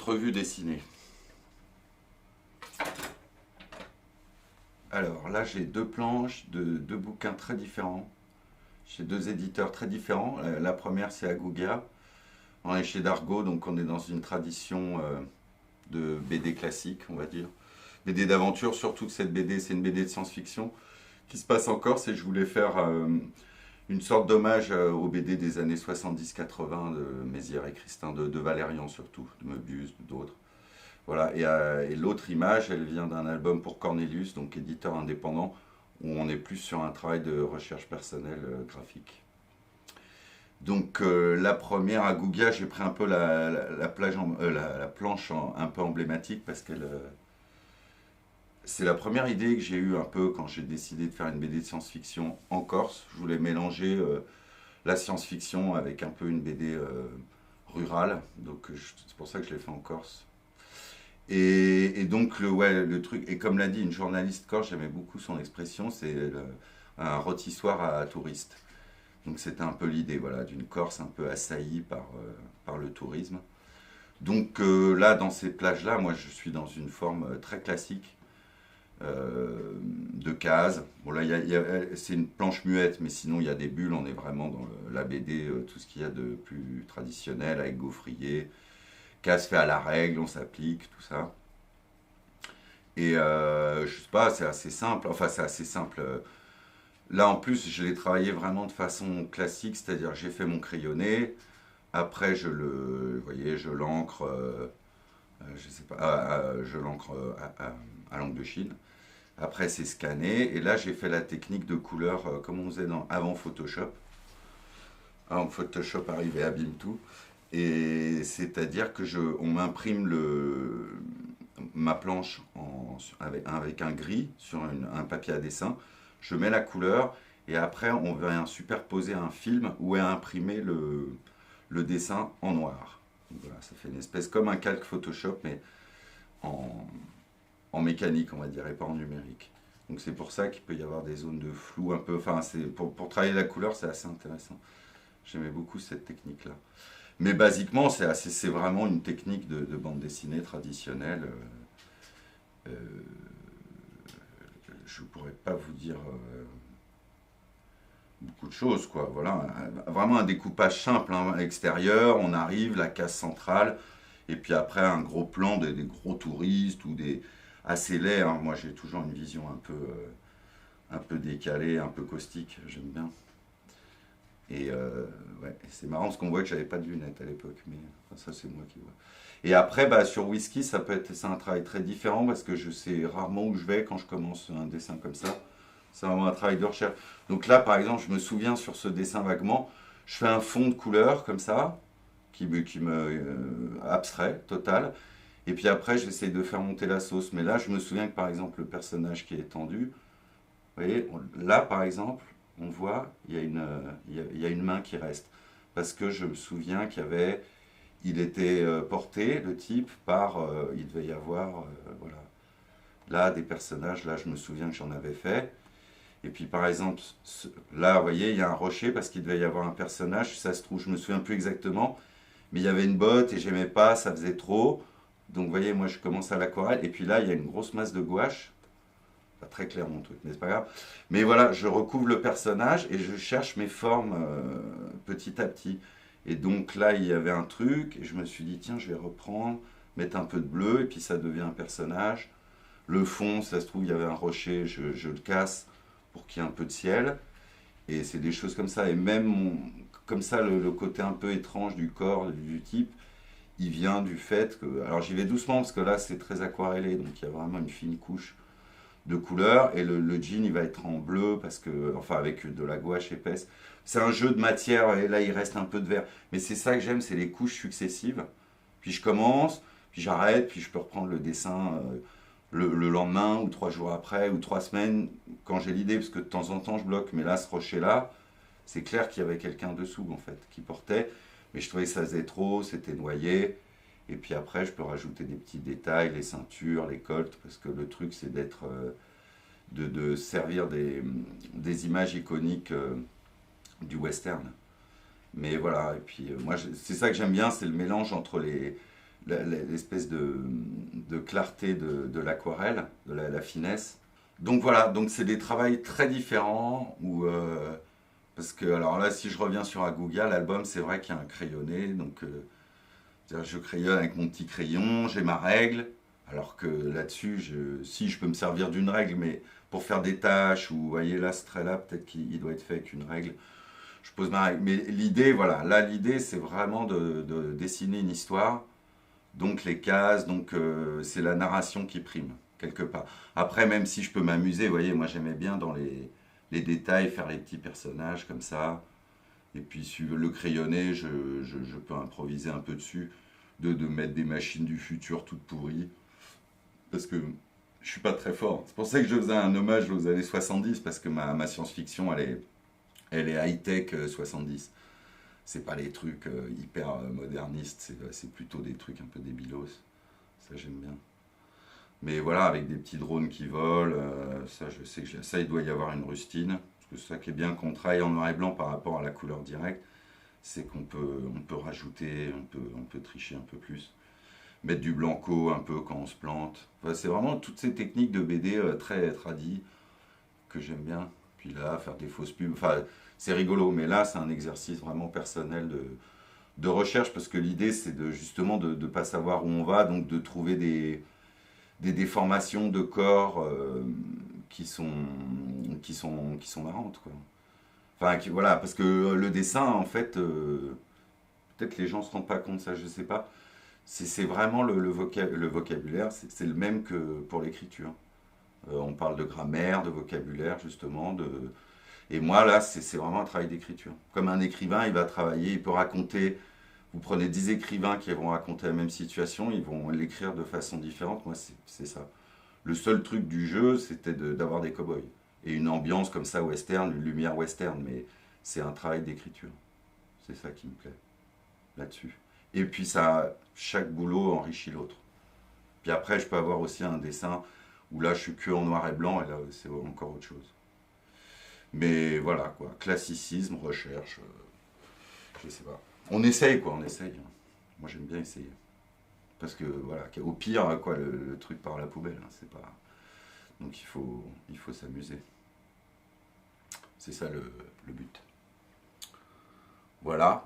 revue dessinée. Alors là, j'ai deux planches de deux bouquins très différents, chez deux éditeurs très différents. La première, c'est Aguga. On est chez Dargaud, donc on est dans une tradition de BD classique, on va dire. BD d'aventure, surtout que cette BD, c'est une BD de science-fiction qui se passe en Corse et je voulais faire une sorte d'hommage aux BD des années 70-80 de Mézières et Christin, de Valérian surtout, de Möbius, d'autres. Voilà, et l'autre image, elle vient d'un album pour Cornelius, donc éditeur indépendant, où on est plus sur un travail de recherche personnelle graphique. Donc la première à Gougia, j'ai pris un peu la planche un peu emblématique parce que c'est la première idée que j'ai eue un peu quand j'ai décidé de faire une BD de science-fiction en Corse. Je voulais mélanger la science-fiction avec un peu une BD rurale, donc c'est pour ça que je l'ai fait en Corse. Et donc ouais, le truc, et comme l'a dit une journaliste corse, j'aimais beaucoup son expression, c'est un rôtissoir à touristes. Donc c'était un peu l'idée, voilà, d'une Corse un peu assaillie par le tourisme. Donc là, dans ces plages-là, moi je suis dans une forme très classique de cases. Bon là, c'est une planche muette, mais sinon il y a des bulles, on est vraiment dans la BD, tout ce qu'il y a de plus traditionnel, avec gaufrier, cases fait à la règle, on s'applique, tout ça. Et je sais pas, c'est assez simple, enfin c'est assez simple. Là, en plus, je l'ai travaillé vraiment de façon classique, c'est-à-dire j'ai fait mon crayonné, après vous voyez, je l'encre, je sais pas, je l'encre à l'encre de Chine. Après, c'est scanné, et là, j'ai fait la technique de couleur comme on faisait avant Photoshop. Avant que Photoshop arrive et abîme tout. Et c'est-à-dire que on m'imprime ma planche avec un gris sur un papier à dessin. Je mets la couleur et après on vient superposer un film où est imprimé le dessin en noir. Donc voilà, ça fait une espèce comme un calque Photoshop mais en, en mécanique on va dire et pas en numérique. Donc c'est pour ça qu'il peut y avoir des zones de flou un peu. Enfin, pour travailler la couleur c'est assez intéressant. J'aimais beaucoup cette technique-là. Mais basiquement, c'est vraiment une technique de bande dessinée traditionnelle. Euh, je ne pourrais pas vous dire beaucoup de choses, quoi. Voilà, vraiment un découpage simple, hein, extérieur, on arrive, la case centrale, et puis après un gros plan des gros touristes ou des assez laids. Hein. Moi, j'ai toujours une vision un peu décalée, un peu caustique. J'aime bien. Et ouais, c'est marrant parce qu'on voit que j'avais pas de lunettes à l'époque, mais enfin, ça c'est moi qui vois. Et après, bah, sur Whisky, c'est un travail très différent parce que je sais rarement où je vais quand je commence un dessin comme ça. C'est vraiment un travail de recherche. Donc là, par exemple, je me souviens sur ce dessin vaguement, je fais un fond de couleur comme ça, qui me abstrait, total. Et puis après, j'essaye de faire monter la sauce. Mais là, je me souviens que par exemple, le personnage qui est tendu, vous voyez, là par exemple, on voit, il y a une main qui reste. Parce que je me souviens il était porté, le type, il devait y avoir, voilà, là, des personnages, là, je me souviens que j'en avais fait. Et puis, par exemple, là, vous voyez, il y a un rocher parce qu'il devait y avoir un personnage, ça se trouve, je me souviens plus exactement, mais il y avait une botte et j'aimais pas, ça faisait trop. Donc, vous voyez, moi, je commence à l'aquarelle. Et puis là, il y a une grosse masse de gouache. Pas très clair mon truc, mais c'est pas grave. Mais voilà, je recouvre le personnage et je cherche mes formes petit à petit. Et donc là, il y avait un truc, et je me suis dit, tiens, je vais reprendre, mettre un peu de bleu, et puis ça devient un personnage. Le fond, ça se trouve, il y avait un rocher, je le casse pour qu'il y ait un peu de ciel. Et c'est des choses comme ça. Et même, comme ça, le côté un peu étrange du corps, du type, il vient du fait que... Alors j'y vais doucement, parce que là, c'est très aquarellé, donc il y a vraiment une fine couche de couleurs et le jean il va être en bleu parce que enfin avec de la gouache épaisse. C'est un jeu de matière et là il reste un peu de vert. Mais c'est ça que j'aime, c'est les couches successives. Puis je commence, puis j'arrête, puis je peux reprendre le dessin le lendemain ou 3 jours après ou 3 semaines quand j'ai l'idée parce que de temps en temps je bloque. Mais là ce rocher là, c'est clair qu'il y avait quelqu'un dessous en fait qui portait. Mais je trouvais que ça faisait trop, c'était noyé. Et puis après, je peux rajouter des petits détails, les ceintures, les colts, parce que le truc, c'est de servir des images iconiques du western. Mais voilà, et puis moi, c'est ça que j'aime bien, c'est le mélange entre l'espèce de clarté de l'aquarelle, de la finesse. Donc voilà, donc c'est des travails très différents où, parce que alors là, si je reviens sur Aguga, l'album, c'est vrai qu'il y a un crayonné, donc c'est-à-dire, je crayonne avec mon petit crayon, j'ai ma règle, alors que là-dessus, si je peux me servir d'une règle, mais pour faire des tâches, ou vous voyez là, ce trait-là, peut-être qu'il doit être fait avec une règle, je pose ma règle. Mais l'idée, voilà, là, l'idée, c'est vraiment de dessiner une histoire, donc les cases, donc c'est la narration qui prime, quelque part. Après, même si je peux m'amuser, vous voyez, moi j'aimais bien dans les détails, faire les petits personnages comme ça. Et puis suivre le crayonné, je peux improviser un peu dessus, de mettre des machines du futur toutes pourries. Parce que je suis pas très fort. C'est pour ça que je faisais un hommage aux années 70, parce que ma science-fiction, elle est high-tech 70. C'est pas les trucs hyper modernistes, c'est plutôt des trucs un peu débilos. Ça, j'aime bien. Mais voilà, avec des petits drones qui volent, ça, je sais que ça, il doit y avoir une rustine. Parce que c'est ça qui est bien qu'on travaille en noir et blanc par rapport à la couleur directe, c'est on peut rajouter, on peut tricher un peu plus. Mettre du blanco un peu quand on se plante. Enfin, c'est vraiment toutes ces techniques de BD très tradies que j'aime bien. Puis là, faire des fausses pubs. Enfin, c'est rigolo, mais là, c'est un exercice vraiment personnel de recherche parce que l'idée, c'est justement de ne pas savoir où on va, donc de trouver des déformations de corps qui sont marrantes, quoi. Enfin, voilà, parce que le dessin, en fait, peut-être les gens se rendent pas compte, ça, je sais pas. C'est vraiment le vocabulaire, c'est le même que pour l'écriture. On parle de grammaire, de vocabulaire, justement. Et moi, là, c'est vraiment un travail d'écriture. Comme un écrivain, il va travailler, il peut raconter. Vous prenez 10 écrivains qui vont raconter la même situation, ils vont l'écrire de façon différente. Moi, c'est ça. Le seul truc du jeu, c'était d'avoir des cow-boys. Et une ambiance comme ça, western, une lumière western. Mais c'est un travail d'écriture. C'est ça qui me plaît là-dessus. Et puis, chaque boulot enrichit l'autre. Puis après, je peux avoir aussi un dessin où là, je suis que en noir et blanc, et là, c'est encore autre chose. Mais voilà, quoi. Classicisme, recherche, je sais pas. On essaye, quoi, on essaye. Moi, j'aime bien essayer. Parce que, voilà, au pire, quoi, le truc par la poubelle, hein, c'est pas... Donc, il faut s'amuser. C'est ça le but. Voilà.